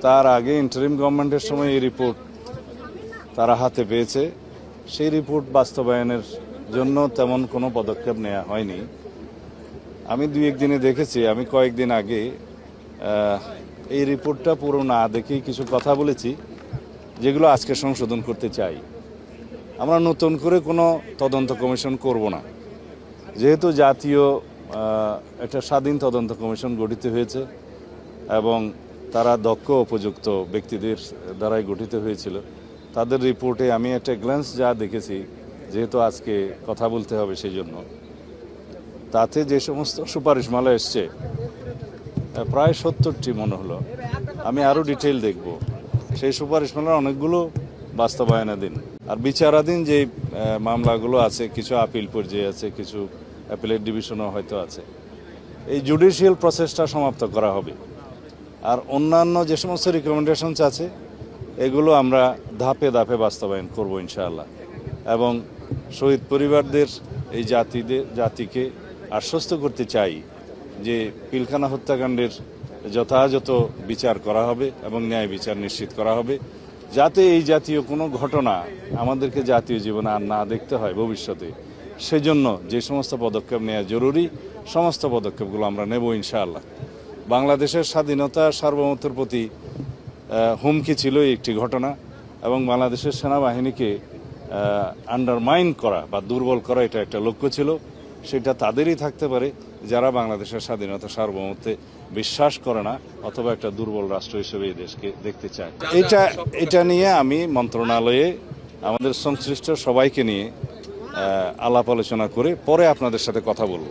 তার আগে ইন্টারিম গভর্নমেন্টের সময় এই রিপোর্ট তারা হাতে পেয়েছে। সেই রিপোর্ট বাস্তবায়নের জন্য তেমন কোনো পদক্ষেপ নেওয়া হয়নি। আমি দুই একদিনে দেখেছি, আমি কয়েকদিন আগে এই রিপোর্টটা পুরো না দেখেই কিছু কথা বলেছি যেগুলো আজকে সংশোধন করতে চাই। আমরা নতুন করে কোনো তদন্ত কমিশন করব না, যেহেতু জাতীয় একটা স্বাধীন তদন্ত কমিশন গঠিত হয়েছে এবং তারা দক্ষ উপযুক্ত ব্যক্তিদের দ্বারাই গঠিত হয়েছিল। তাদের রিপোর্টে আমি একটা গ্ল্যান্স যা দেখেছি, যেহেতু আজকে কথা বলতে হবে সেই জন্য, তাতে যে সমস্ত সুপারিশমালা এসছে প্রায় 70টি মনে হলো। আমি আরও ডিটেইল দেখব। সেই সুপারিশমালার অনেকগুলো বাস্তবায়নাধীন, আর বিচারাধীন যে মামলাগুলো আছে, কিছু আপিল পর্যায়ে আছে, কিছু অ্যাপিলেট ডিভিশনও হয়তো আছে। এই জুডিশিয়াল প্রসেসটা সমাপ্ত করা হবে। আর অন্যান্য যে সমস্ত রিকমেন্ডেশনস আছে এগুলো আমরা ধাপে ধাপে বাস্তবায়ন করব ইনশাআল্লাহ। এবং শহীদ পরিবারদের এই জাতিকে আশ্বস্ত করতে চাই যে পিলখানা হত্যাকাণ্ডের যথাযথ বিচার করা হবে এবং ন্যায় বিচার নিশ্চিত করা হবে, যাতে এই জাতীয় কোনো ঘটনা আমাদেরকে জাতীয় জীবনে আর না দেখতে হয় ভবিষ্যতে। সেজন্য যে সমস্ত পদক্ষেপ নেওয়া জরুরি, সমস্ত পদক্ষেপগুলো আমরা নেব ইনশাআল্লাহ। বাংলাদেশের স্বাধীনতা সার্বভৌমত্বের প্রতি হুমকি ছিল একটি ঘটনা, এবং বাংলাদেশের সেনাবাহিনীকে আন্ডারমাইন করা বা দুর্বল করা এটা একটা লক্ষ্য ছিল। সেটা তাদেরই থাকতে পারে যারা বাংলাদেশের স্বাধীনতা সার্বভৌমত্বে বিশ্বাস করে না অথবা একটা দুর্বল রাষ্ট্র হিসেবে এই দেশকে দেখতে চায়। এটা নিয়ে আমি মন্ত্রণালয়ে আমাদের সংশ্লিষ্ট সবাইকে নিয়ে আলাপ আলোচনা করে পরে আপনাদের সাথে কথা বলব।